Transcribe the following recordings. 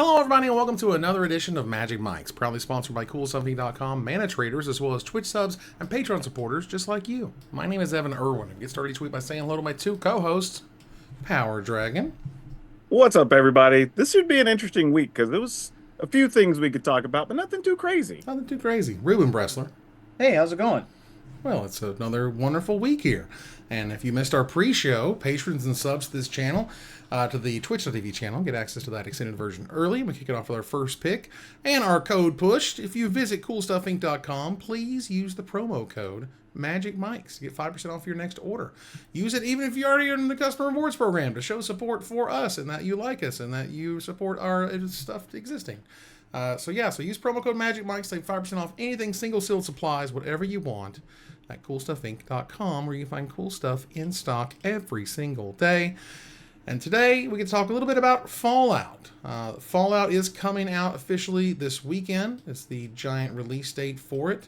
Hello, everybody, and welcome to another edition of Magic Mics, proudly sponsored by CoolStuffing.com, mana traders, as well as Twitch subs and Patreon supporters just like you. My name is Evan Irwin, and get started each week by saying hello to my two co-hosts, PowrDragn. What's up, everybody? This should be an interesting week because there was a few things we could talk about, but nothing too crazy. Nothing too crazy. Reuben Bressler. Hey, how's it going? Well, it's another wonderful week here. And if you missed our pre-show, patrons and subs to this channel, to the Twitch.tv channel, get access to that extended version early. We kick it off with our first pick and our code pushed. If you visit CoolStuffInc.com, please use the promo code Magic Mics to get 5% off your next order. Use it even if you're already in the customer rewards program to show support for us and that you like us and that you support our stuff existing. So use promo code Magic Mics, save 5% off anything single sealed supplies, whatever you want, at CoolStuffInc.com, where you can find cool stuff in stock every single day. And today we can talk a little bit about Fallout. Fallout is coming out officially this weekend. It's the giant release date for it.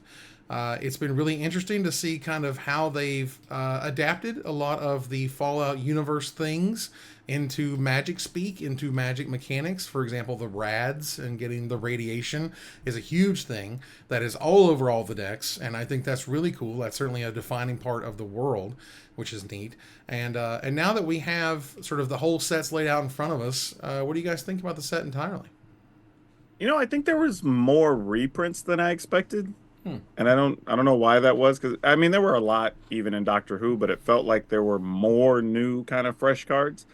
It's been really interesting to see kind of how they've adapted a lot of the Fallout universe things into Magic speak, into Magic mechanics. For example, the rads and getting the radiation is a huge thing that is all over all the decks, and I think that's really cool. That's certainly a defining part of the world, which is neat. And now that we have sort of the whole sets laid out in front of us, what do you guys think about the set entirely? I think there was more reprints than I expected. Hmm. And I don't know why that was, because I mean there were a lot even in Doctor Who, but it felt like there were more new kind of fresh cards.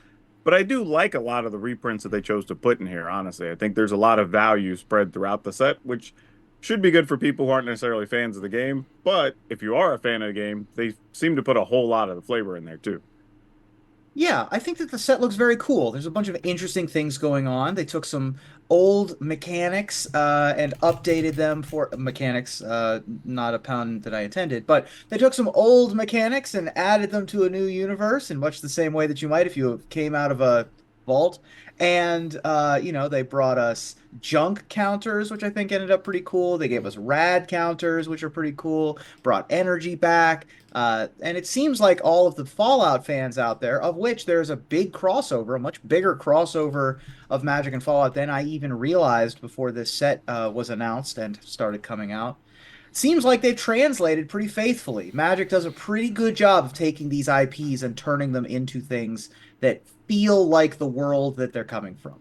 But I do like a lot of the reprints that they chose to put in here, honestly. I think there's a lot of value spread throughout the set, which should be good for people who aren't necessarily fans of the game. But if you are a fan of the game, they seem to put a whole lot of the flavor in there too. Yeah, I think that the set looks very cool. There's a bunch of interesting things going on. They took some old mechanics and updated them for mechanics, not a pun that I intended, but they took some old mechanics and added them to a new universe in much the same way that you might if you came out of a vault. And they brought us junk counters, which I think ended up pretty cool. They gave us rad counters, which are pretty cool. Brought energy back. And it seems like all of the Fallout fans out there, of which there's a big crossover, a much bigger crossover of Magic and Fallout than I even realized before this set was announced and started coming out. Seems like they've translated pretty faithfully. Magic does a pretty good job of taking these IPs and turning them into things that feel like the world that they're coming from.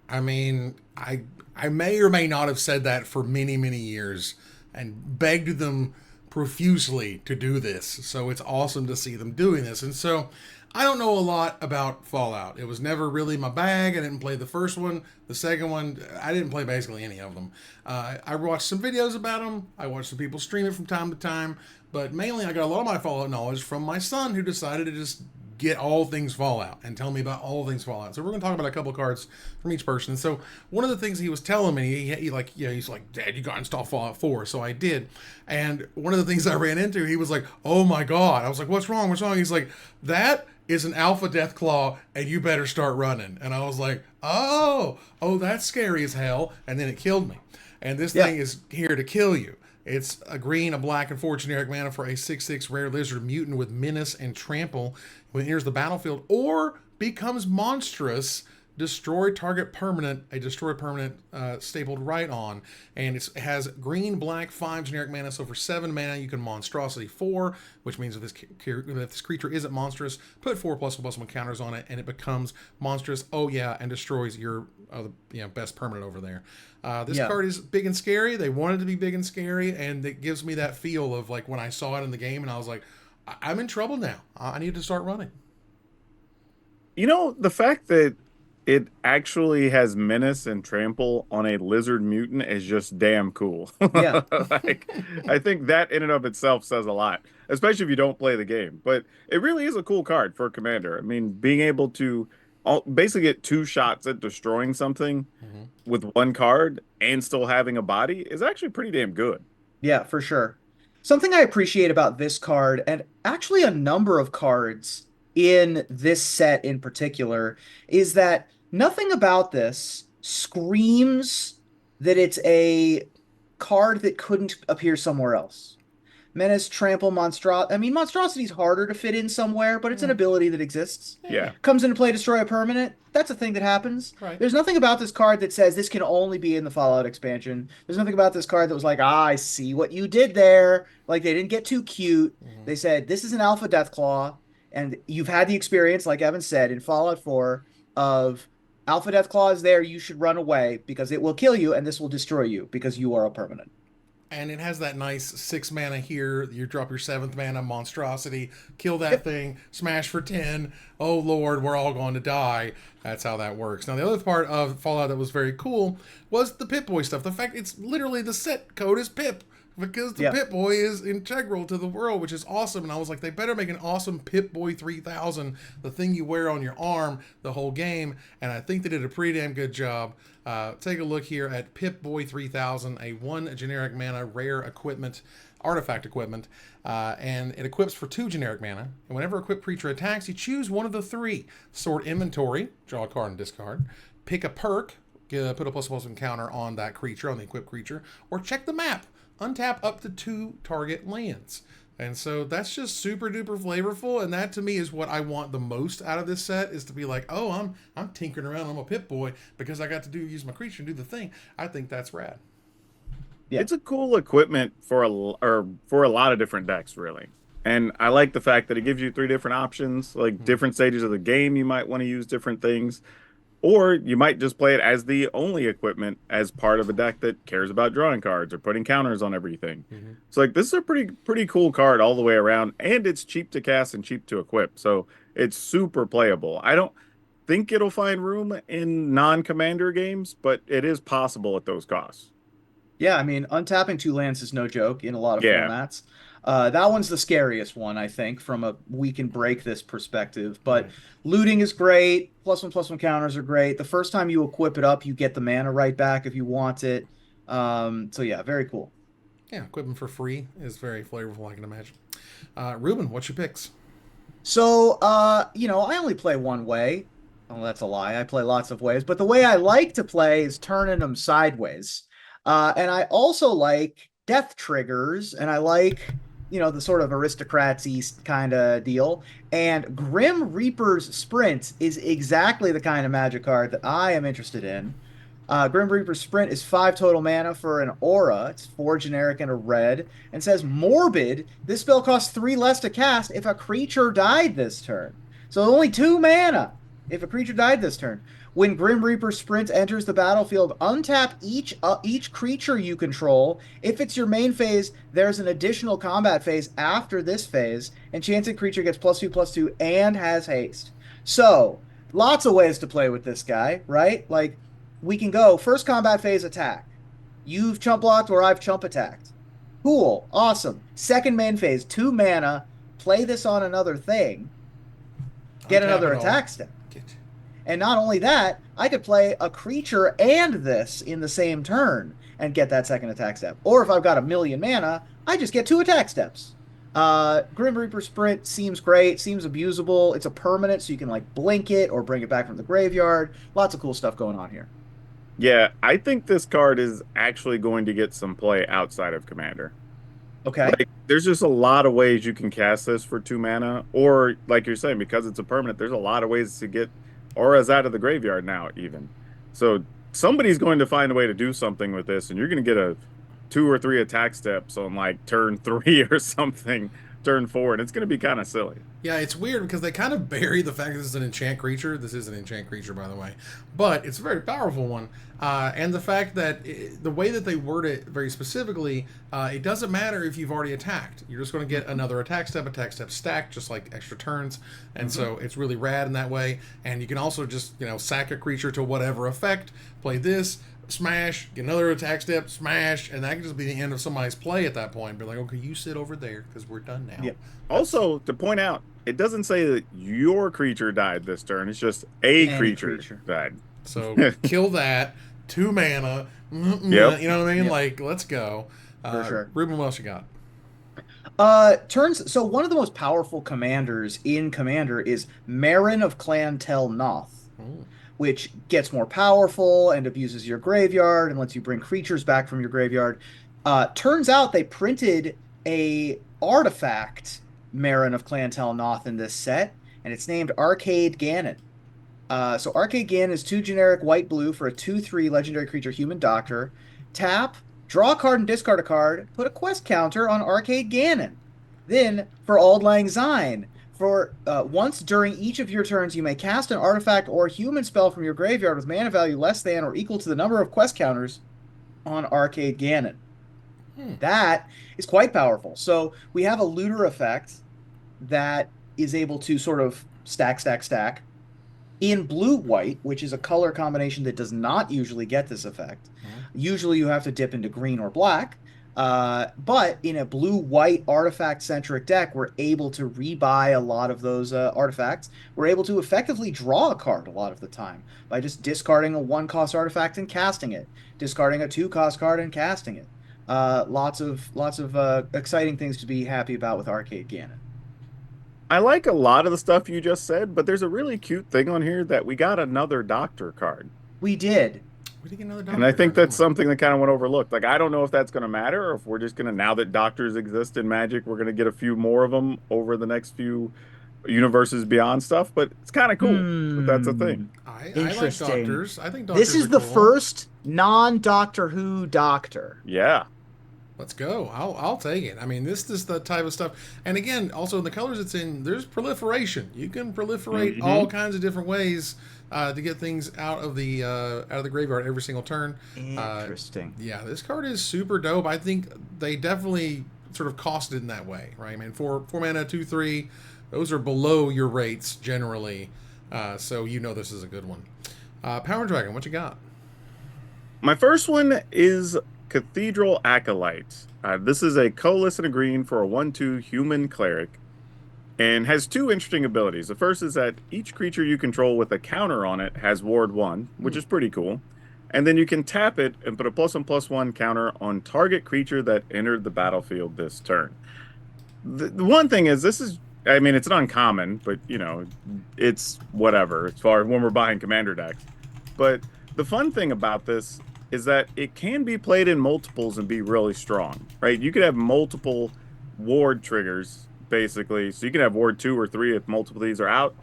I mean, I may or may not have said that for many, many years and begged them profusely to do this. So it's awesome to see them doing this. And so I don't know a lot about Fallout. It was never really my bag. I didn't play the first one. The second one, I didn't play basically any of them. I watched some videos about them. I watched some people stream it from time to time. But mainly I got a lot of my Fallout knowledge from my son, who decided to just get all things Fallout and tell me about all things Fallout. So we're going to talk about a couple of cards from each person. And so one of the things he was telling me, he's like, Dad, you got to install Fallout 4. So I did. And one of the things I ran into, he was like, oh my God. I was like, what's wrong? What's wrong? He's like, that is an alpha Deathclaw and you better start running. And I was like, oh, that's scary as hell. And then it killed me. And this thing is here to kill you. It's a green, a black, and 4 generic mana for a 6/6 rare lizard mutant with menace and trample. When it enters the battlefield or becomes monstrous, destroy target permanent, a destroy permanent stapled right on. And it has green, black, 5 generic mana. So for 7 mana, you can monstrosity 4, which means if this creature isn't monstrous, put 4+1/+1 counters on it, and it becomes monstrous. Oh yeah, and destroys your best permanent over there. This card is big and scary. They wanted it to be big and scary, and it gives me that feel of like when I saw it in the game, and I was like, I'm in trouble now. I need to start running. The fact that it actually has menace and trample on a lizard mutant is just damn cool. Yeah. Like, I think that in and of itself says a lot, especially if you don't play the game. But it really is a cool card for a commander. I mean, being able to basically get 2 shots at destroying something with 1 card and still having a body is actually pretty damn good. Yeah, for sure. Something I appreciate about this card, and actually a number of cards in this set in particular, is that nothing about this screams that it's a card that couldn't appear somewhere else. Menace, Trample, Monstrosity. I mean, Monstrosity's harder to fit in somewhere, but it's an ability that exists. Yeah, Yeah. Comes into play, destroy a permanent. That's a thing that happens. right. There's nothing about this card that says this can only be in the Fallout expansion. There's nothing about this card that was like, I see what you did there. Like, they didn't get too cute. Mhm. They said, this is an Alpha Deathclaw, and you've had the experience, like Evan said, in Fallout 4 of Alpha Deathclaw is there, you should run away because it will kill you, and this will destroy you because you are a permanent. And it has that nice 6 mana here. You drop your 7th mana monstrosity, kill that Yep. thing, smash for 10. Oh Lord, we're all going to die. That's how that works. Now the other part of Fallout that was very cool was the Pip-Boy stuff. The fact it's literally the set code is Pip. Because the Yeah. Pip-Boy is integral to the world, which is awesome. And I was like, they better make an awesome Pip-Boy 3000, the thing you wear on your arm the whole game. And I think they did a pretty damn good job. Take a look here at Pip-Boy 3000, a 1 generic mana rare equipment, artifact equipment. And it equips for 2 generic mana. And whenever equipped creature attacks, you choose one of the 3. Sort inventory, draw a card and discard. Pick a perk, put a +1 counter on that creature, on the equipped creature. Or check the map. Untap up to 2 target lands. And so that's just super duper flavorful, and that to me is what I want the most out of this set, is to be like, oh, I'm tinkering around, I'm a Pip-Boy because I got to use my creature and do the thing. I think that's rad. Yeah. It's a cool equipment for for a lot of different decks, really. And I like the fact that it gives you 3 different options, like different stages of the game you might want to use different things. Or you might just play it as the only equipment as part of a deck that cares about drawing cards or putting counters on everything. Mm-hmm. So like this is a pretty cool card all the way around, and it's cheap to cast and cheap to equip. So it's super playable. I don't think it'll find room in non-commander games, but it is possible at those costs. Yeah, I mean, untapping 2 lands is no joke in a lot of Yeah. formats. That one's the scariest one, I think, from a we can break this perspective. But looting is great. +1/+1 counters are great. The first time you equip it up, you get the mana right back if you want it. So yeah, very cool. Yeah, equipment for free is very flavorful, I can imagine. Reuben, what's your picks? So, I only play one way. Oh, that's a lie. I play lots of ways, but the way I like to play is turning them sideways. And I also like death triggers, and I like, the sort of aristocratsy kind of deal. And Grim Reaper's Sprint is exactly the kind of magic card that I am interested in. Grim Reaper's Sprint is 5 total mana for an aura. It's 4 generic and a red. And says Morbid. This spell costs 3 less to cast if a creature died this turn. So only 2 mana if a creature died this turn. When Grim Reaper Sprint enters the battlefield, untap each creature you control. If it's your main phase, there's an additional combat phase after this phase. Enchanted creature gets +2/+2 and has haste. So, lots of ways to play with this guy, right? Like, we can go first combat phase attack. You've chump blocked or I've chump attacked. Cool. Awesome. Second main phase, 2 mana. Play this on another thing. Get Untap another it all. attack step. Get. And not only that, I could play a creature and this in the same turn and get that second attack step. Or if I've got a million mana, I just get 2 attack steps. Grim Reaper Sprint seems great, seems abusable. It's a permanent, so you can like blink it or bring it back from the graveyard. Lots of cool stuff going on here. Yeah, I think this card is actually going to get some play outside of Commander. Okay. Like, there's just a lot of ways you can cast this for 2 mana, or like you're saying, because it's a permanent, there's a lot of ways to get auras out of the graveyard now, even. So somebody's going to find a way to do something with this, and you're going to get a 2 or 3 attack steps on like turn 3 or something, turn 4, and it's going to be kind of silly. Yeah, it's weird because they kind of bury the fact that this is an enchant creature. This is an enchant creature, by the way, but it's a very powerful one. And the fact that the way that they word it very specifically, it doesn't matter if you've already attacked. You're just going to get another attack step stacked, just like extra turns. And so it's really rad in that way. And you can also just, sack a creature to whatever effect, play this, smash, get another attack step, smash, and that can just be the end of somebody's play at that point. Be like, okay, you sit over there because we're done now. Yeah. Also, to point out, it doesn't say that your creature died this turn. It's just a Any creature creature. died. So kill that, 2 mana. Yep. You know what I mean? Yep. Like, let's go. For sure. Reuben, what else you got? So one of the most powerful commanders in Commander is Marin of Clan Tel Noth, Ooh. which gets more powerful and abuses your graveyard and lets you bring creatures back from your graveyard. Turns out they printed a artifact Marin of Clan Noth in this set, and it's named Arcade Gannon. So Arcade Gannon is 2 generic white-blue for a 2/3 legendary creature human doctor. Tap, draw a card and discard a card, put a quest counter on Arcade Gannon. Then, for Auld Lang Syne, for once during each of your turns, you may cast an artifact or human spell from your graveyard with mana value less than or equal to the number of quest counters on Arcade Gannon. That is quite powerful. So we have a looter effect that is able to sort of stack, stack, stack in blue-white, which is a color combination that does not usually get this effect. Usually you have to dip into green or black. But in a blue-white artifact-centric deck, we're able to rebuy a lot of those artifacts. We're able to effectively draw a card a lot of the time by just discarding a 1-cost artifact and casting it, discarding a 2-cost card and casting it. Lots of exciting things to be happy about with Arcade Gannon. I like a lot of the stuff you just said, but there's a really cute thing on here that we got another doctor card. We did. We did get another doctor And I think card, that's something that kind of went overlooked. Like, I don't know if that's going to matter or if we're just going to, now that doctors exist in Magic, we're going to get a few more of them over the next few universes beyond stuff, but it's kind of cool. But that's a thing. I like Interesting. doctors. I think doctors This is are the cool. first non-Doctor Who doctor. Yeah. Let's go. I'll take it. I mean, this is the type of stuff. And again, also in the colors it's in, there's proliferation. You can proliferate all kinds of different ways to get things out of the graveyard every single turn. Interesting. Yeah, this card is super dope. I think they definitely sort of costed in that way, right? I mean, 4 mana, 2/3, those are below your rates generally. So you know this is a good one. PowrDragn, what you got? My first one is Cathedral Acolyte. This is a colorless and a green for a 1/2 human cleric and has 2 interesting abilities. The first is that each creature you control with a counter on it has Ward 1, which is pretty cool. And then you can tap it and put a +1/+1 counter on target creature that entered the battlefield this turn. The one thing is, this is, I mean, it's an uncommon, but, you know, it's whatever as far as when we're buying commander decks. But the fun thing about this is that it can be played in multiples and be really strong, right? You could have multiple ward triggers, basically. So you can have ward 2 or 3 if multiple of these are out.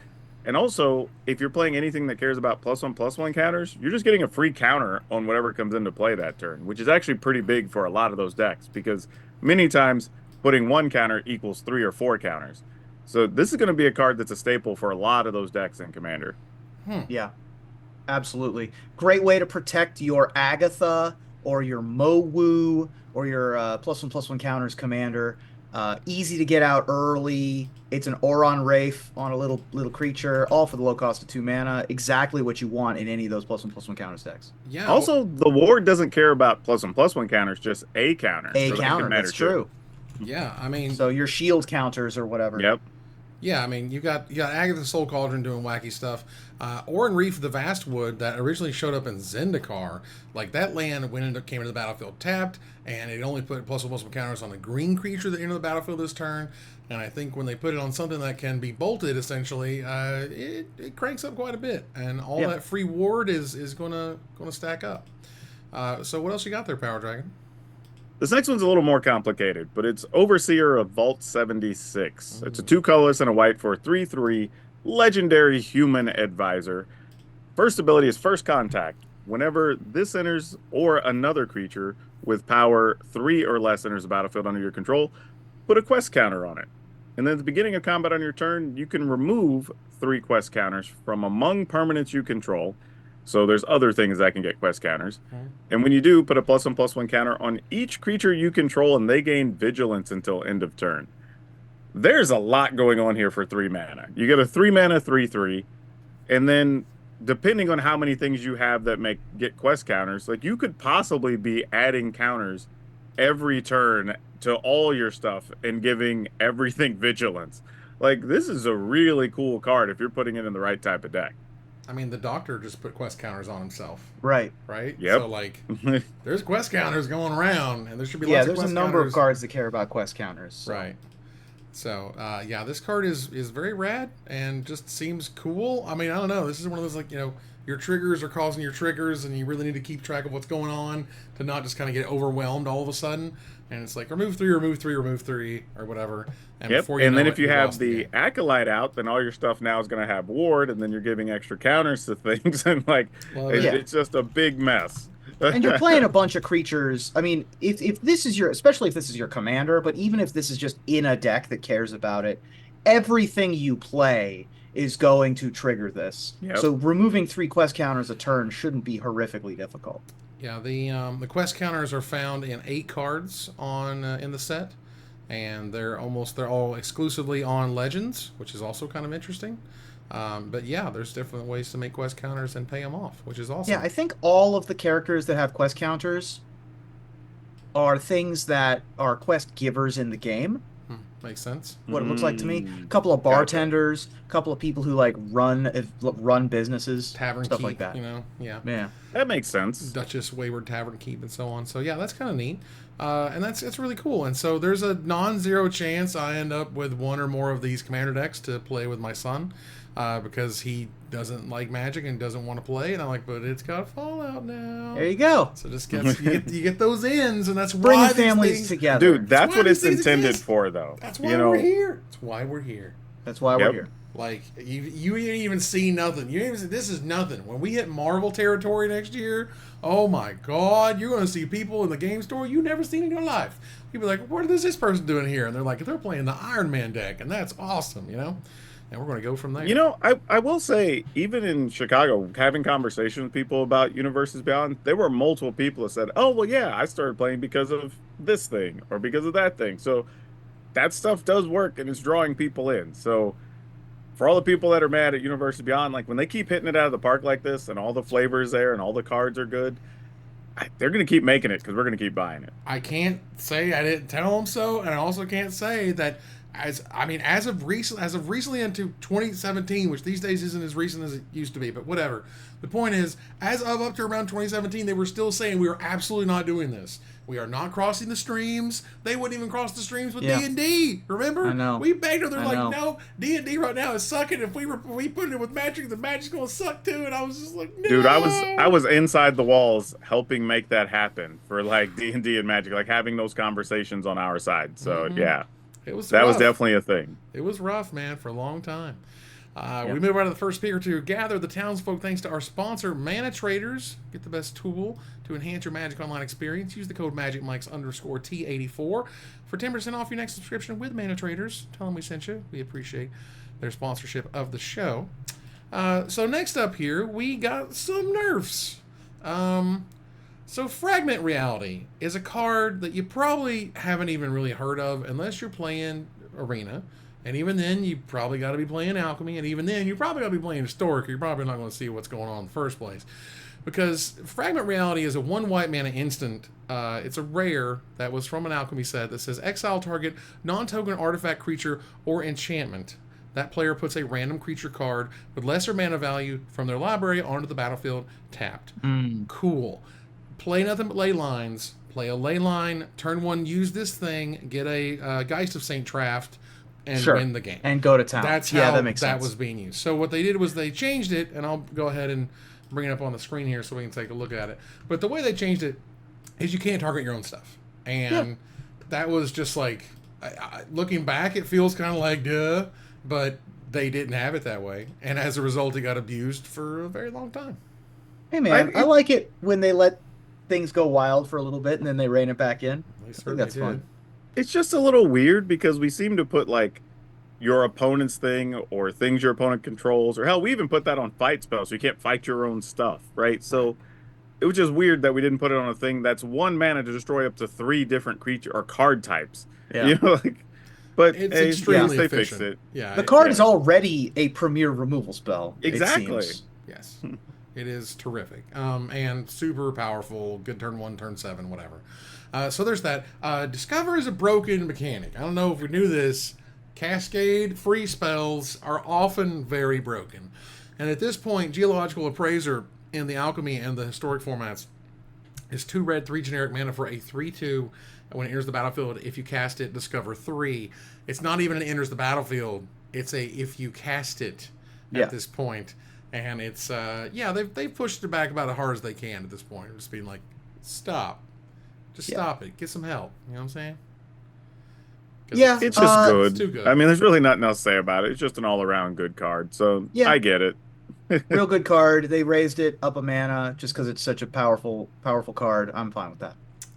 And also, if you're playing anything that cares about +1/+1 counters, you're just getting a free counter on whatever comes into play that turn, which is actually pretty big for a lot of those decks, because many times putting 1 counter equals 3 or 4 counters. So this is going to be a card that's a staple for a lot of those decks in Commander. Yeah. Absolutely. Great way to protect your Agatha or your Mowu or your +1/+1 counters commander. Easy to get out early. It's an Oron Wraith on a little creature, all for the low cost of 2 mana. Exactly what you want in any of those +1/+1 counters decks. Yeah. Also, the ward doesn't care about +1/+1 counters, just a counter. A So that counter, can matter that's too. true. Yeah, I mean, So your shield counters or whatever. Yep. yeah, I mean, you got Agatha Soul Cauldron doing wacky stuff. Orin Reef the Vastwood that originally showed up in Zendikar, like that land came into the battlefield tapped, and it only put +1/+1 counters on a green creature that entered the battlefield this turn. And I think when they put it on something that can be bolted, essentially, it cranks up quite a bit, and all that free ward is gonna stack up. So what else you got there, PowrDragn? This next one's a little more complicated, but it's Overseer of Vault 76. It's a 2 colorless and a white for a 3/3 legendary human advisor. First ability is First Contact. Whenever this enters or another creature with power 3 or less enters the battlefield under your control, put a quest counter on it. And then at the beginning of combat on your turn, you can remove 3 quest counters from among permanents you control. So there's other things that can get quest counters. And when you do, put a +1/+1 counter on each creature you control, and they gain vigilance until end of turn. There's a lot going on here for 3 mana. You get a 3 mana 3/3, and then depending on how many things you have that get quest counters, like you could possibly be adding counters every turn to all your stuff and giving everything vigilance. Like, this is a really cool card if you're putting it in the right type of deck. I mean, the Doctor just put quest counters on himself, Right. right? Yep. So, like, there's quest counters going around, and there should be Yeah, lots of there's quest a number counters. of cards that care about quest counters. So. Right. So, yeah, this card is very rad and just seems cool. I mean, I don't know. This is one of those, like, your triggers are causing your triggers, and you really need to keep track of what's going on to not just kind of get overwhelmed all of a sudden. And it's like remove 3, remove 3, remove 3, or whatever. And Yep. before you And know then it, if you you've have lost the game. Acolyte out, then all your stuff now is going to have ward, and then you're giving extra counters to things, and like Love it. Yeah. it's just a big mess. And you're playing a bunch of creatures. I mean, if this is your, especially if this is your commander, but even if this is just in a deck that cares about it, everything you play is going to trigger this. Yep. So removing 3 quest counters a turn shouldn't be horrifically difficult. Yeah, the quest counters are found in 8 cards on in the set, and they're all exclusively on Legends, which is also kind of interesting. But yeah, there's different ways to make quest counters and pay them off, which is awesome. Yeah, I think all of the characters that have quest counters are things that are quest givers in the game. Makes sense. What it looks like to me. A couple of bartenders, a couple of people who like run businesses, Tavern stuff Keep, like that. you know, yeah. Yeah. That makes sense. Duchess, Wayward Tavern Keep, and so on. So yeah, that's kind of neat, and it's really cool. And so there's a non-zero chance I end up with one or more of these commander decks to play with my son, because he doesn't like Magic and doesn't want to play. And I'm like, but it's got Fallout now. There you go. So just you get those ins, and that's Bringing why these families things, together. Dude, that's why what it's these things intended exist. for, though. That's why You know, we're here. That's why we're here. That's why Yep. we're here. Like you didn't even see nothing. You didn't even see, this is nothing. When we hit Marvel territory next year, oh my God, you're going to see people in the game store you never seen in your life. People are like, what is this person doing here? And they're like, they're playing the Iron Man deck, and that's awesome, you know. And we're going to go from there. You know, I will say, even in Chicago, having conversations with people about Universes Beyond, there were multiple people that said, oh, well, yeah, I started playing because of this thing or because of that thing. So that stuff does work, and it's drawing people in. So for all the people that are mad at Universes Beyond, like when they keep hitting it out of the park like this and all the flavors there and all the cards are good, they're going to keep making it because we're going to keep buying it. I can't say I didn't tell them so, and I also can't say that as of recently into 2017, which these days isn't as recent as it used to be, but whatever. The point is, as of up to around 2017, they were still saying we are absolutely not doing this. We are not crossing the streams. They wouldn't even cross the streams with D&D. Remember? I know. We begged them. They're I like, know. no, D&D right now is sucking. If we put it with Magic, the Magic's gonna suck too. And I was just like, no. Dude, I was inside the walls helping make that happen for like D&D and Magic, like having those conversations on our side. So yeah, It was that was rough. definitely a thing. It was rough, man, for a long time. We move on to the first speaker to gather the townsfolk thanks to our sponsor, Mana Traders. Get the best tool to enhance your Magic Online experience. Use the code MagicMikes_T84 for 10% off your next subscription with Mana Traders. Tell them we sent you. We appreciate their sponsorship of the show. So next up here, we got some Nerfs. So Fragment Reality is a card that you probably haven't even really heard of unless you're playing Arena. And even then, you probably got to be playing Alchemy. And even then, you probably got to be playing Historic. You're probably not going to see what's going on in the first place. Because Fragment Reality is a 1 white mana instant. It's a rare that was from an Alchemy set that says exile target non-token artifact, creature, or enchantment. That player puts a random creature card with lesser mana value from their library onto the battlefield tapped. Cool. Play nothing but ley lines. Play a ley line. Turn 1, use this thing. Get a Geist of St. Traft. And win the game. And go to town. That's yeah, how that makes sense. was being used. So what they did was they changed it, and I'll go ahead and bring it up on the screen here so we can take a look at it. But the way they changed it is you can't target your own stuff. And that was just like, looking back, it feels kind of like, duh, but they didn't have it that way. And as a result, it got abused for a very long time. Hey, man, I like it when they let things go wild for a little bit and then they rein it back in. I think that's fun. It's just a little weird because we seem to put like your opponent's thing or things your opponent controls, or hell, we even put that on fight spells, so you can't fight your own stuff, right? So it was just weird that we didn't put it on a thing that's 1 mana to destroy up to 3 different creature or card types. Yeah. You know, like, but It's hey, extremely they efficient. fixed it. Yeah, The card is already a premier removal spell. Exactly. It seems. Yes. It is terrific. And super powerful. Good turn 1, turn 7, whatever. So there's that. Discover is a broken mechanic. I don't know if we knew this. Cascade free spells are often very broken. And at this point, Geological Appraiser in the Alchemy and the Historic formats is 2 red, 3 generic mana for a 3/2. When it enters the battlefield, if you cast it, discover 3. It's not even an enters the battlefield. It's a if you cast it at this point. And it's yeah, they've pushed it back about as hard as they can at this point. Just being like, stop, just Yeah. stop it, get some help. You know what I'm saying? Because Yeah. It's just it's good. too good. I mean, there's really nothing else to say about it. It's just an all around good card. So Yeah. I get it. Real good card. They raised it up a mana just because it's such a powerful card. I'm fine with that.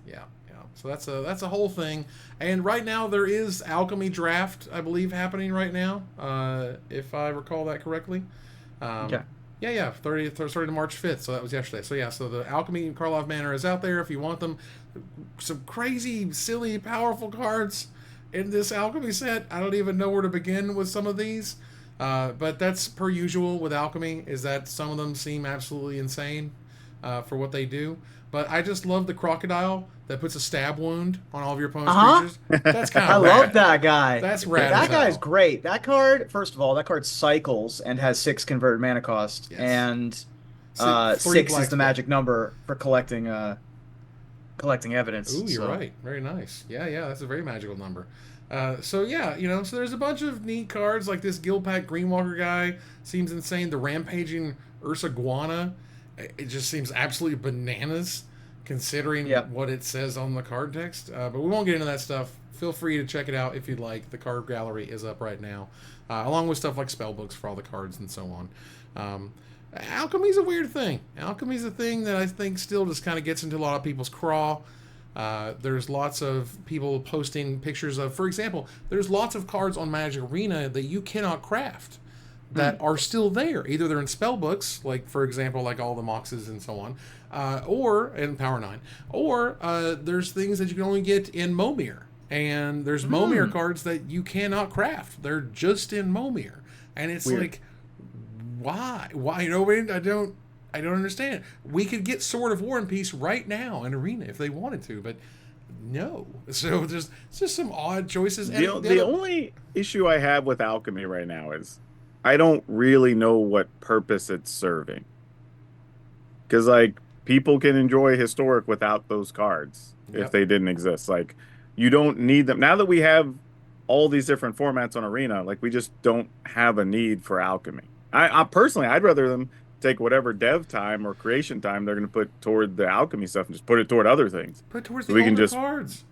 Yeah, yeah. So that's a whole thing. And right now there is Alchemy draft, I believe, happening right now, if I recall that correctly. Okay. Yeah, yeah, 30th started March 5th, so that was yesterday. So yeah, so the Alchemy Karlov Manor is out there if you want them. Some crazy, silly, powerful cards in this Alchemy set. I don't even know where to begin with some of these. But that's per usual with Alchemy, is that some of them seem absolutely insane for what they do. But I just love the crocodile that puts a stab wound on all of your opponent's Uh-huh. creatures. That's kind I of love rad. that guy. That's rad. That as guy's hell. great. That card, first of all, that card cycles and has 6 converted mana cost, Yes. and Three 6 black is the spell. magic number for collecting evidence. Ooh, you're So, right. Very nice. Yeah, yeah, that's a very magical number. So yeah, so there's a bunch of neat cards like this Gilpack Greenwalker guy seems insane. The Rampaging Ursa Guana, it just seems absolutely bananas considering Yep. what it says on the card text. But we won't get into that stuff. Feel free to check it out if you'd like. The card gallery is up right now, along with stuff like spell books for all the cards and so on. Alchemy's a weird thing. Alchemy's a thing that I think still just kind of gets into a lot of people's craw. There's lots of people posting pictures of, for example, there's lots of cards on Magic Arena that you cannot craft that are still there. Either they're in spell books, like for example, like all the Moxes and so on, or in Power 9, or there's things that you can only get in Momir. And there's Momir cards that you cannot craft. They're just in Momir. And it's Weird. like, why? Why? I don't understand. We could get Sword of War and Peace right now in Arena if they wanted to, but no. So it's just some odd choices. And The other- only issue I have with Alchemy right now is I don't really know what purpose it's serving. Because, like, people can enjoy Historic without those cards Yep. if they didn't exist. Like, you don't need them. Now that we have all these different formats on Arena, like, we just don't have a need for Alchemy. I personally, I'd rather them take whatever dev time or creation time they're going to put toward the Alchemy stuff and just put it toward other things. put towards So the we can older just- cards.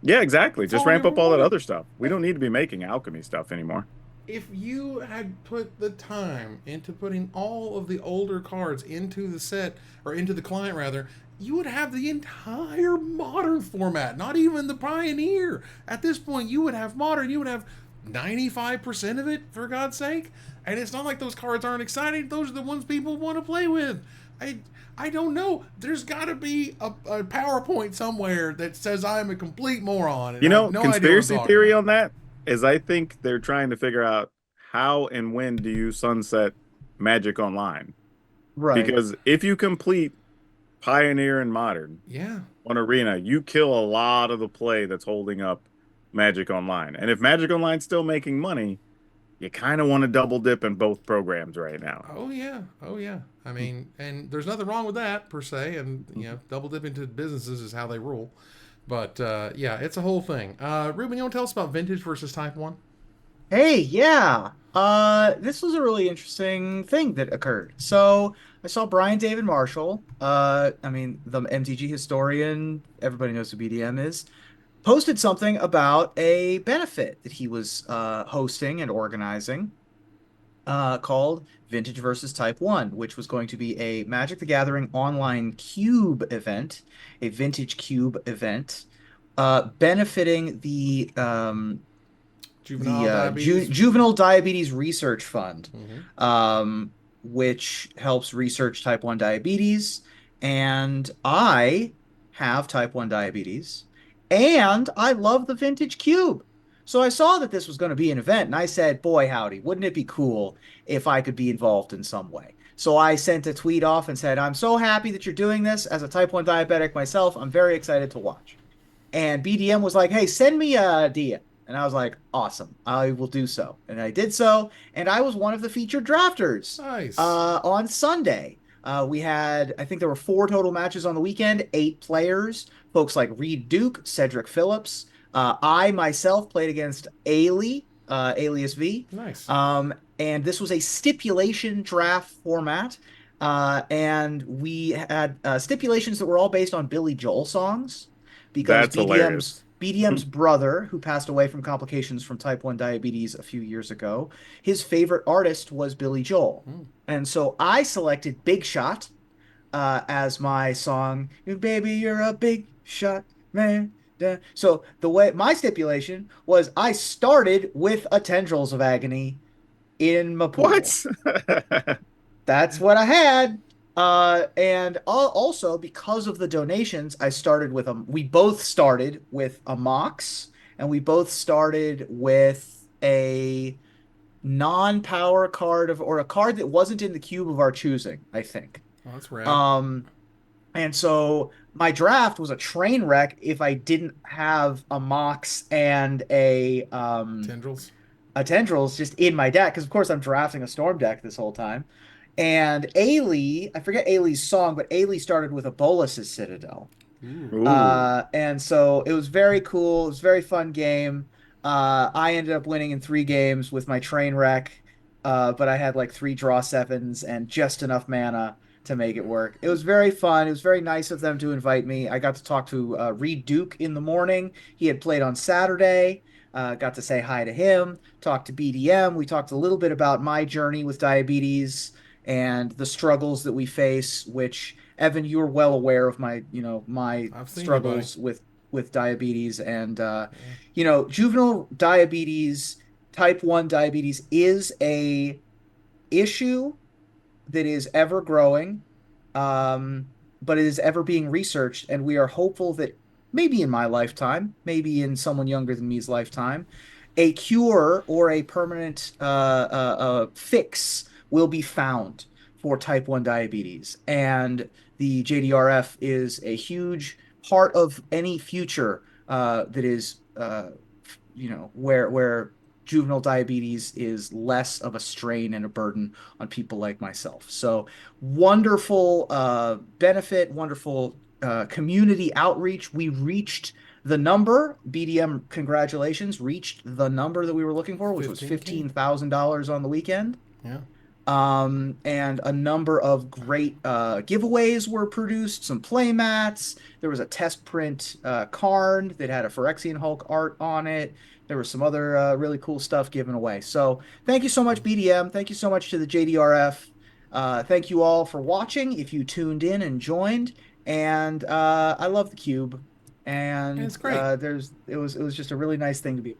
Yeah, exactly. That's Just all ramp we up all that wanted. other stuff. We don't need to be making Alchemy stuff anymore. If you had put the time into putting all of the older cards into the set, or into the client rather, you would have the entire modern format, not even the Pioneer. At this point, you would have modern, you would have 95% of it, for God's sake. And it's not like those cards aren't exciting. Those are the ones people want to play with. I don't know. There's got to be a PowerPoint somewhere that says I'm a complete moron. And You I know, have no idea what I'm conspiracy talking theory about. on that is I think they're trying to figure out how and when do you sunset Magic Online. right. Because if you complete Pioneer and Modern Yeah. on Arena, you kill a lot of the play that's holding up Magic Online. And if Magic Online's still making money, you kind of want to double dip in both programs right now. Oh yeah, oh yeah. I mean, and there's nothing wrong with that per se. And double dip into businesses is how they rule. But yeah, it's a whole thing. Reuben, you want to tell us about Vintage versus Type One? Hey, yeah. This was a really interesting thing that occurred. So I saw Brian David Marshall, I mean, the MTG historian, everybody knows who BDM is, posted something about a benefit that he was hosting and organizing, called Vintage versus Type 1, which was going to be a Magic the Gathering online cube event, a vintage cube event, benefiting the Juvenile diabetes. Juvenile Diabetes Research Fund, Mhm. which helps research type 1 diabetes. And I have type 1 diabetes, and I love the Vintage Cube. So I saw that this was going to be an event, and I said, boy, howdy, wouldn't it be cool if I could be involved in some way? So I sent a tweet off and said, I'm so happy that you're doing this. As a type 1 diabetic myself, I'm very excited to watch. And BDM was like, hey, send me a DM. And I was like, awesome, I will do so. And I did so. And I was one of the featured drafters Nice. on Sunday. We had, I think there were 4 total matches on the weekend, 8 players, folks like Reed Duke, Cedric Phillips. I myself played against Ailey, Alias V. Nice. and this was a stipulation draft format. And we had stipulations that were all based on Billy Joel songs because That's hilarious. BDM's brother, who passed away from complications from type 1 diabetes a few years ago, his favorite artist was Billy Joel. And so I selected Big Shot as my song. Baby, you're a big shot, man. So the way my stipulation was, I started with a Tendrils of Agony in my pool. What? That's what I had. And also because of the donations, I started with we both started with a Mox, and we both started with a non-power card or a card that wasn't in the cube of our choosing, I think. Oh, that's rad. And so my draft was a train wreck if I didn't have a Mox and Tendrils. a Tendrils just in my deck, because of course I'm drafting a Storm deck this whole time. And Ailey, I forget Ailey's song, but Ailey started with a Bolus's Citadel. Ooh. And so it was very cool. It was a very fun game. I ended up winning in 3 games with my train wreck, but I had like 3 draw 7s and just enough mana to make it work. It was very fun. It was very nice of them to invite me. I got to talk to Reed Duke in the morning. He had played on Saturday. Got to say hi to him, talk to BDM. We talked a little bit about my journey with diabetes and the struggles that we face, which Evan, you're well aware of my I've seen you, buddy. struggles with diabetes and juvenile diabetes, type 1 diabetes is a issue that is ever growing, but it is ever being researched, and we are hopeful that maybe in my lifetime, maybe in someone younger than me's lifetime, a cure or a permanent fix will be found for type 1 diabetes. And the JDRF is a huge part of any future that is, where juvenile diabetes is less of a strain and a burden on people like myself. So wonderful benefit, wonderful community outreach. We reached the number. BDM, congratulations, reached the number that we were looking for, which was $15,000 on the weekend. Yeah. And a number of great giveaways were produced, some play mats. There was a test print Karn that had a Phyrexian Hulk art on it. There was some other really cool stuff given away. So thank you so much, BDM. Thank you so much to the JDRF. Thank you all for watching, if you tuned in and joined. And I love the cube. And it's great. it was just a really nice thing to be.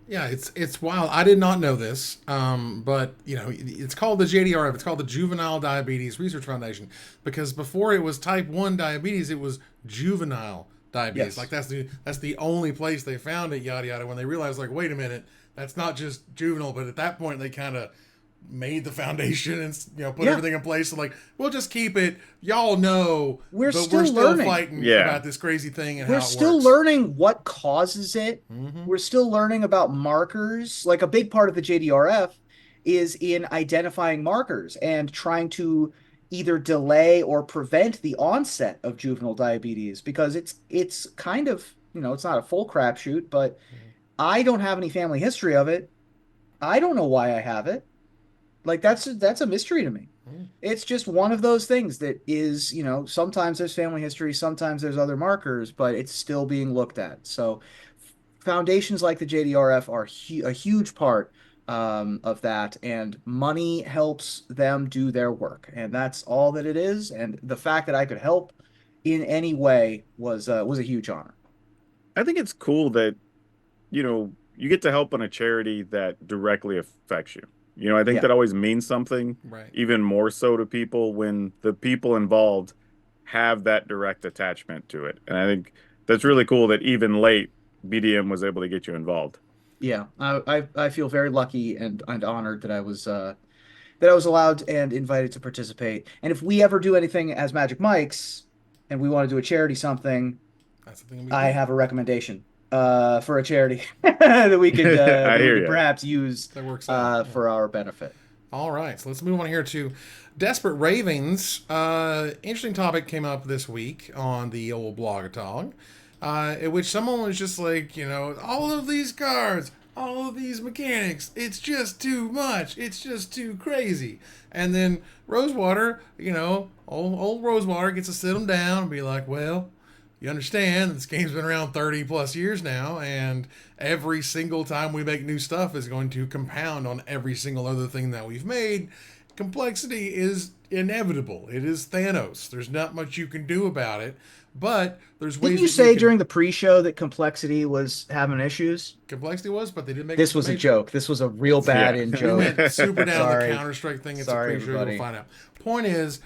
Yeah, it's wild. I did not know this, but it's called the JDRF. It's called the Juvenile Diabetes Research Foundation, because before it was type 1 diabetes, it was juvenile diabetes. Yes. Like that's the only place they found it. Yada yada. When they realized, like, wait a minute, that's not just juvenile. But at that point, they kind of made the foundation and put everything in place. So like, we'll just keep it. Y'all know, we're but still we're still learning. fighting about this crazy thing and we're how it still works. learning what causes it. Mm-hmm. We're still learning about markers. Like a big part of the JDRF is in identifying markers and trying to either delay or prevent the onset of juvenile diabetes, because it's kind of, it's not a full crapshoot, but I don't have any family history of it. I don't know why I have it. Like that's a mystery to me. It's just one of those things that is, sometimes there's family history, sometimes there's other markers, but it's still being looked at. So foundations like the JDRF are a huge part of that, and money helps them do their work, and that's all that it is. And the fact that I could help in any way was a huge honor. I think it's cool that, you get to help on a charity that directly affects you. I think that always means something, Right. even more so to people when the people involved have that direct attachment to it. And I think that's really cool that even late, BDM was able to get you involved. Yeah, I feel very lucky and honored that I was allowed and invited to participate. And if we ever do anything as Magic Mike's and we want to do a charity something, That's the thing. I have a recommendation for a charity that we could perhaps use that works out. for our benefit. All right, so let's move on here to Desperate Ravings. Interesting topic came up this week on the old Blogatog, in which someone was just like, all of these cards all of these mechanics. It's just too much. It's just too crazy. And then Rosewater, old Rosewater gets to sit them down and be like, well, you understand this game's been around 30 plus years now, and every single time we make new stuff is going to compound on every single other thing that we've made. Complexity is inevitable. It is Thanos. There's not much you can do about it, but there's ways. Didn't you say during the pre-show that complexity was having issues? Complexity was, but they didn't make this was a joke. This was a real bad in We joke. went super down Sorry. the Counter-Strike thing. It's Sorry, a pre-show. everybody. You'll find out. Point is,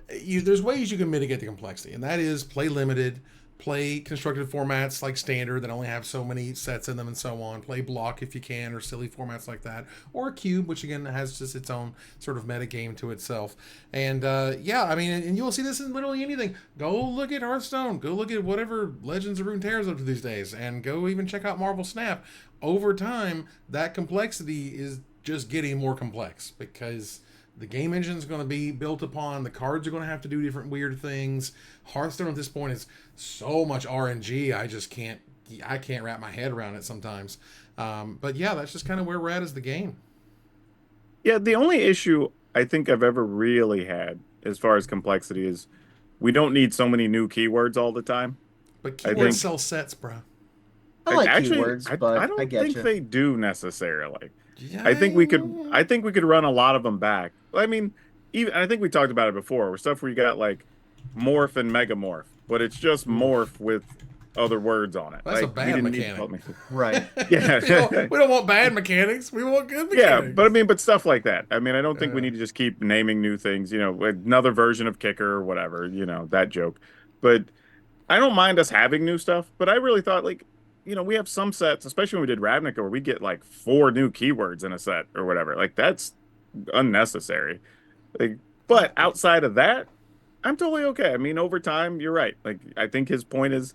there's ways you can mitigate the complexity, and that is play limited, play constructed formats like standard that only have so many sets in them and so on. Play block if you can, or silly formats like that, or cube, which again has just its own sort of meta game to itself. And and you'll see this in literally anything. Go look at Hearthstone. Go look at whatever Legends of Runeterra is up to these days, and go even check out Marvel Snap. Over time, that complexity is just getting more complex because the game engine is going to be built upon. The cards are going to have to do different weird things. Hearthstone at this point is so much RNG. I can't wrap my head around it sometimes. But yeah, that's just kind of where we're at as the game. Yeah, the only issue I think I've ever really had as far as complexity is we don't need so many new keywords all the time. But keywords sell sets, bro. I like Actually, keywords, but I don't get think you. they do necessarily. Yeah. I think we could run a lot of them back. I mean, I think we talked about it before. With stuff where you got like morph and megamorph, but it's just morph with other words on it. That's a bad mechanic. Right. Yeah. we don't want bad mechanics. We want good mechanics. Yeah, but stuff like that. I mean, I don't think we need to just keep naming new things. Another version of kicker or whatever. That joke. But I don't mind us having new stuff. But I really thought we have some sets, especially when we did Ravnica, where we get like 4 new keywords in a set or whatever. Like that's unnecessary. But outside of that, I'm totally okay. I mean, over time, you're right. Like I think his point is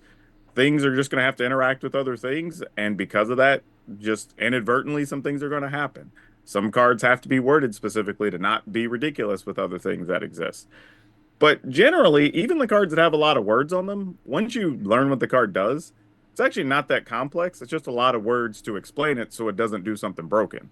things are just going to have to interact with other things, and because of that, just inadvertently, some things are going to happen. Some cards have to be worded specifically to not be ridiculous with other things that exist. But generally, even the cards that have a lot of words on them, once you learn what the card does, it's actually not that complex. It's just a lot of words to explain it so it doesn't do something broken.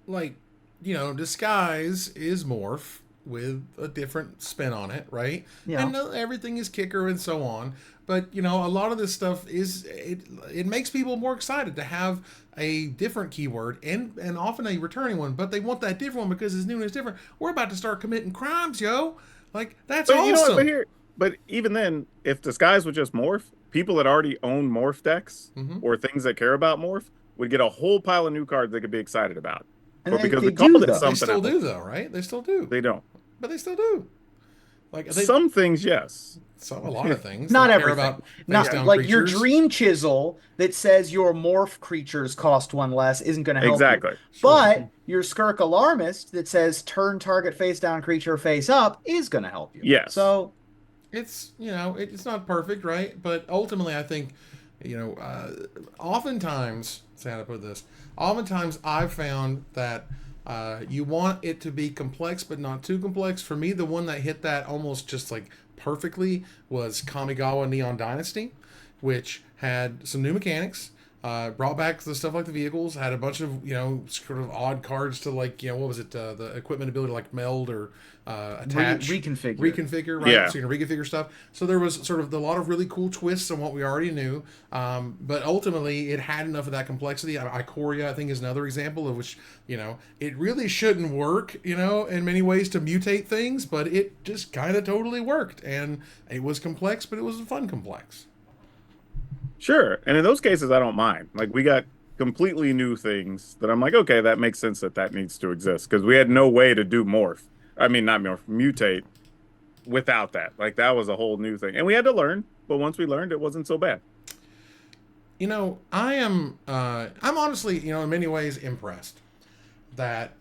Like, disguise is morph with a different spin on it, right? Yeah. And everything is kicker and so on. But, a lot of this stuff it makes people more excited to have a different keyword and often a returning one, but they want that different one because it's new and it's different. We're about to start committing crimes, yo. Like, that's awesome. You know what, but even then, if disguise was just morph, people that already own morph decks or things that care about morph would get a whole pile of new cards they could be excited about. And but because they we called it something they still else, do, though, right? They still do. They don't. But they still do. Like some things, yes. A lot of things. Not They care everything. about Not face-down like your creatures. dream chisel that says your morph creatures cost 1 less isn't going to help Exactly. you. But your Skirk Alarmist that says turn target face down creature face up is going to help you. Yes. So it's it's not perfect, right? But ultimately, I think oftentimes, how to put this, oftentimes I've found that you want it to be complex, but not too complex. For me, the one that hit that almost just like perfectly was Kamigawa Neon Dynasty, which had some new mechanics, brought back the stuff like the vehicles, had a bunch of sort of odd cards to like what was it, the equipment ability to like meld or attach, reconfigure, right? Yeah. So you can reconfigure stuff. So there was sort of a lot of really cool twists on what we already knew, but ultimately it had enough of that complexity. Ikoria, I think, is another example of which it really shouldn't work in many ways to mutate things, but it just kind of totally worked, and it was complex, but it was a fun complex. Sure. And in those cases, I don't mind. Like, we got completely new things that I'm like, okay, that makes sense that needs to exist. Because we had no way to do morph. I mean, not morph, mutate without that. Like, that was a whole new thing. And we had to learn. But once we learned, it wasn't so bad. I'm honestly, in many ways impressed that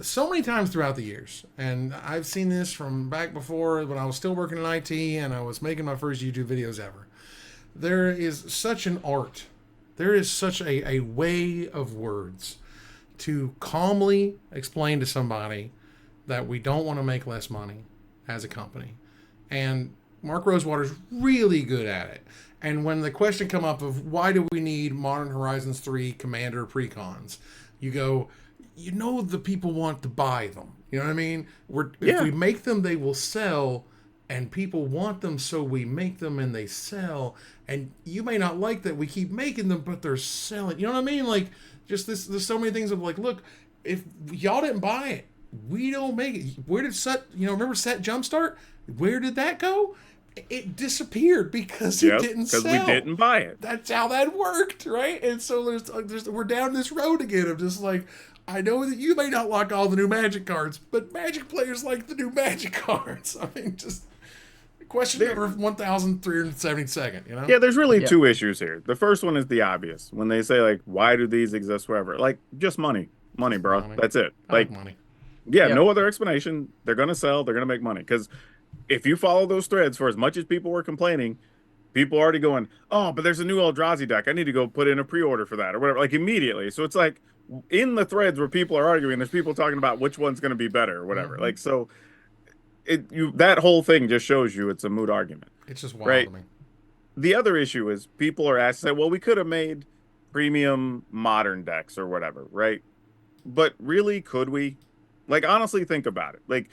so many times throughout the years, and I've seen this from back before when I was still working in IT and I was making my first YouTube videos ever. There is such an art. There is such a way of words to calmly explain to somebody that we don't want to make less money as a company. And Mark Rosewater's really good at it. And when the question come up of why do we need Modern Horizons 3 Commander Precons, you go, you know the people want to buy them. You know what I mean? If we make them, they will sell, and people want them, so we make them and they sell. And you may not like that we keep making them, but they're selling. You know what I mean? Like, just this, there's so many things of like, look, if y'all didn't buy it, we don't make it. Where did Set, remember Set Jumpstart? Where did that go? It disappeared because it didn't sell. Because we didn't buy it. That's how that worked, right? And so we're down this road again of just like, I know that you may not like all the new Magic cards, but Magic players like the new Magic cards. I mean, just question number 1,372nd, you know? Yeah, there's really two issues here. The first one is the obvious. When they say, like, why do these exist wherever? Like, just money. Money, bro. Money. That's it. Like, money. Yeah, no other explanation. They're going to sell. They're going to make money. Because if you follow those threads, for as much as people were complaining, people are already going, oh, but there's a new Eldrazi deck. I need to go put in a pre-order for that or whatever, like immediately. So it's like in the threads where people are arguing, there's people talking about which one's going to be better or whatever. Like, so that whole thing just shows you it's a moot argument. It's just wild right? to me. The other issue is people are asking, well, we could have made premium modern decks or whatever, right? But really, could we? Like, honestly, think about it. Like,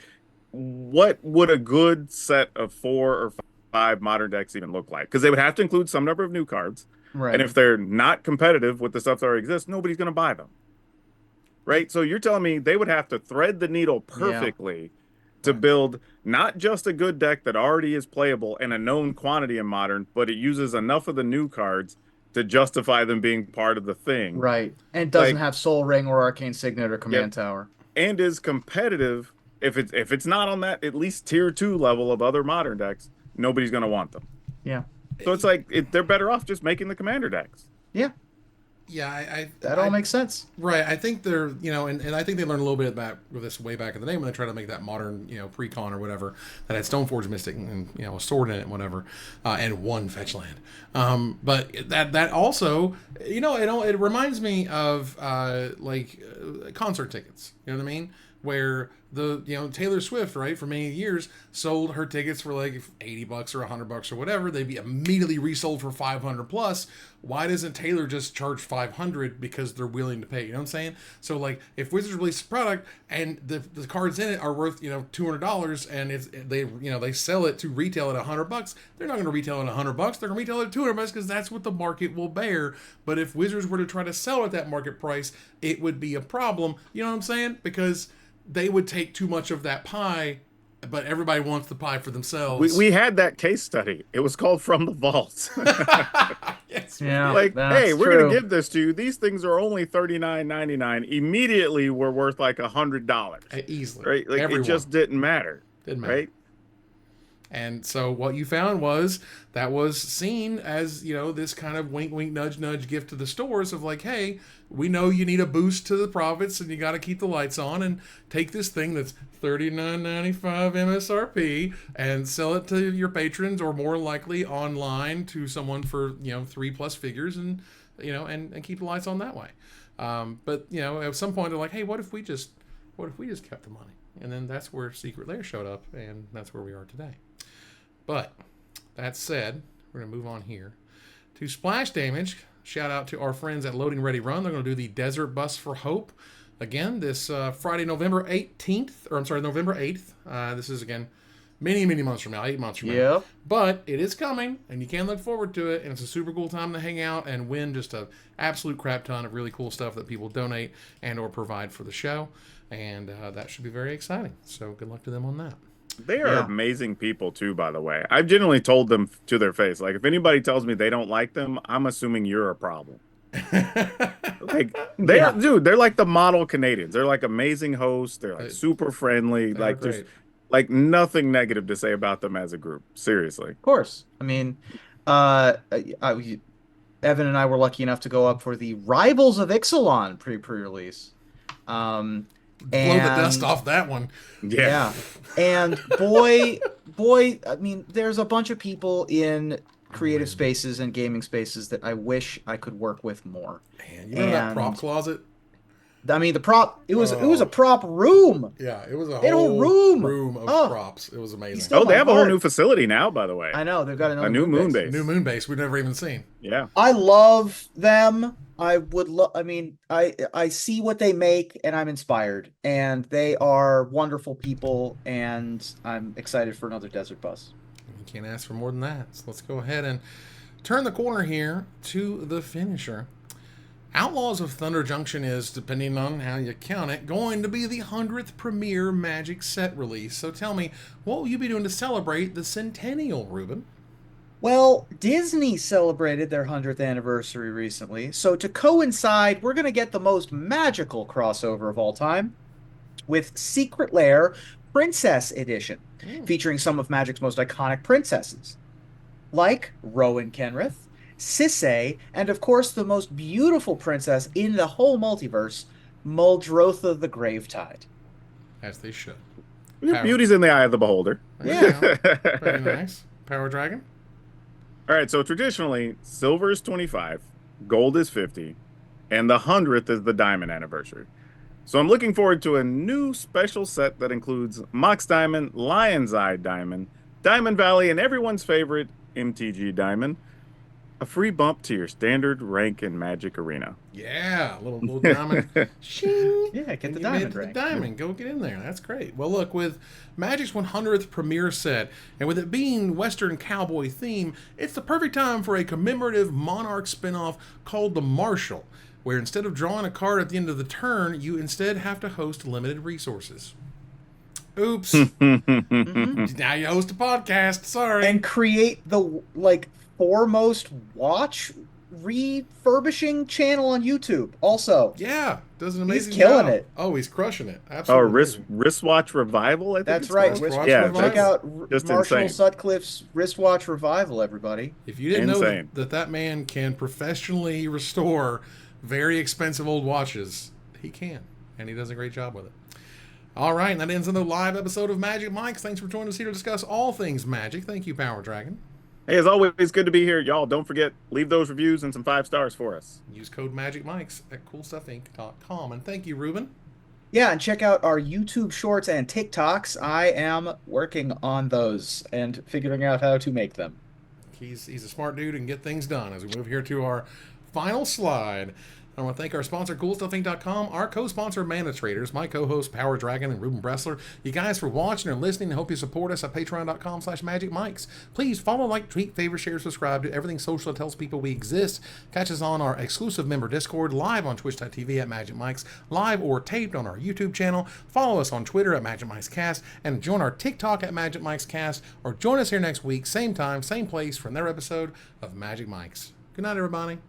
what would a good set of 4 or 5 modern decks even look like? Because they would have to include some number of new cards. Right. And if they're not competitive with the stuff that already exists, nobody's going to buy them. Right? So you're telling me they would have to thread the needle perfectly to build not just a good deck that already is playable and a known quantity in Modern, but it uses enough of the new cards to justify them being part of the thing. Right. And doesn't have Soul Ring or Arcane Signet or Command Tower. And is competitive. If it's not on that at least tier 2 level of other Modern decks, nobody's going to want them. Yeah. So it's like they're better off just making the Commander decks. Yeah. Yeah, that all makes sense. Right. I think they're, and I think they learned a little bit about this way back in the day when they tried to make that modern, Precon or whatever that had Stoneforge Mystic and, a sword in it and whatever, and one fetch land. But that also, it reminds me of concert tickets. You know what I mean? Where Taylor Swift, right, for many years sold her tickets for like $80 or $100 or whatever. They'd be immediately resold for 500 plus. Why doesn't Taylor just charge 500 because they're willing to pay? You know what I'm saying? So like if Wizards release a product and the cards in it are worth $200 and they sell it to retail at $100, they're not going to retail at $100. They're going to retail at $200 because that's what the market will bear. But if Wizards were to try to sell at that market price, it would be a problem. You know what I'm saying? Because they would take too much of that pie, but everybody wants the pie for themselves. We had that case study. It was called From the Vault. Yes. Yeah, like, hey, we're true. going to give this to you. These things are only $39.99. Immediately, we're worth like $100. Easily. Right? Like, Everyone. It just didn't matter. Didn't matter. Right? And so what you found was that was seen as, this kind of wink, wink, nudge, nudge gift to the stores of like, hey, we know you need a boost to the profits and you got to keep the lights on and take this thing that's $39.95 MSRP and sell it to your patrons or more likely online to someone for, 3+ figures and, and keep the lights on that way. But, at some point they're like, hey, what if we just kept the money? And then that's where Secret Lair showed up and that's where we are today. But that said, we're going to move on here to Splash Damage. Shout out to our friends at Loading Ready Run. They're going to do the Desert Bus for Hope again this Friday, November 8th. This is again many months from now, 8 months from now. But it is coming, and you can look forward to it. And it's a super cool time to hang out and win just a absolute crap ton of really cool stuff that people donate and or provide for the show. And that should be very exciting. So good luck to them on that. They are amazing people too, by the way. I've generally told them to their face, like, if anybody tells me they don't like them, I'm assuming you're a problem. Like dude, they're like the model Canadians. They're like amazing hosts. They're like super friendly. Like there's like nothing negative to say about them as a group. Seriously. Of course. I mean, Evan and I were lucky enough to go up for the Rivals of Ixalan pre-release. Blow the dust off that one. Yeah. And boy, I mean, there's a bunch of people in creative spaces and gaming spaces that I wish I could work with more. Man, you remember that prop closet? I mean, the prop. It was a prop room. Yeah, it was a They had a whole room. room of Oh, props. It was amazing. still Oh, they my have a whole heart. new facility now, by the way. I know they've got another A new moon base. base. New moon base we've never even seen. Yeah. I love them. I would love. I mean, I see what they make, and I'm inspired. And they are wonderful people, and I'm excited for another Desert Bus. You can't ask for more than that. So let's go ahead and turn the corner here to the finisher. Outlaws of Thunder Junction is, depending on how you count it, going to be the 100th premiere Magic set release. So tell me, what will you be doing to celebrate the centennial, Reuben? Well, Disney celebrated their 100th anniversary recently, so to coincide, we're going to get the most magical crossover of all time with Secret Lair Princess Edition, featuring some of Magic's most iconic princesses, like Rowan Kenrith, Sisay, and of course the most beautiful princess in the whole multiverse, Muldrotha the Gravetide. As they should. Beauty's in the eye of the beholder. Yeah. Very nice. PowrDragn? All right, so traditionally, silver is 25, gold is 50, and the 100th is the diamond anniversary. So I'm looking forward to a new special set that includes Mox Diamond, Lion's Eye Diamond, Diamond Valley, and everyone's favorite MTG Diamond. A free bump to your standard rank in Magic Arena. Yeah, little diamond. Shing. Yeah, get And the you diamond made the rank. diamond. Go get in there. That's great. Well, look, with Magic's 100th premiere set, and with it being Western cowboy theme, it's the perfect time for a commemorative Monarch spinoff called the Marshal, where instead of drawing a card at the end of the turn, you instead have to host limited resources. Oops. Now you host a podcast. Sorry. And create the foremost watch refurbishing channel on YouTube. Also, Yeah, does an amazing killing job. it. Oh, he's crushing it. Oh, Absolutely. wristwatch revival. I think that's it's right. called. Wristwatch Yeah, Revival. Check out just Marshall insane. Sutcliffe's wristwatch revival, everybody. If you didn't know Insane. that man can professionally restore very expensive old watches, he can. And he does a great job with it. All right, and that ends another live episode of Magic Mike's. Thanks for joining us here to discuss all things Magic. Thank you, PowrDragn. Hey, as always, good to be here. Y'all, don't forget, leave those reviews and some 5 stars for us. Use code MagicMikes at CoolStuffInc.com. And thank you, Reuben. Yeah, and check out our YouTube shorts and TikToks. I am working on those and figuring out how to make them. He's a smart dude and get things done. As we move here to our final slide, I want to thank our sponsor, CoolStuffInc.com, our co-sponsor, Mana Traders, my co-host, PowrDragn and Reuben Bressler. You guys for watching and listening. I hope you support us at Patreon.com/MagicMikes. Please follow, like, tweet, favorite, share, subscribe to everything social that tells people we exist. Catch us on our exclusive member Discord, live on Twitch.tv at MagicMikes, live or taped on our YouTube channel. Follow us on Twitter at MagicMikesCast, and join our TikTok at MagicMikesCast, or join us here next week, same time, same place, for another episode of Magic Mikes. Good night, everybody.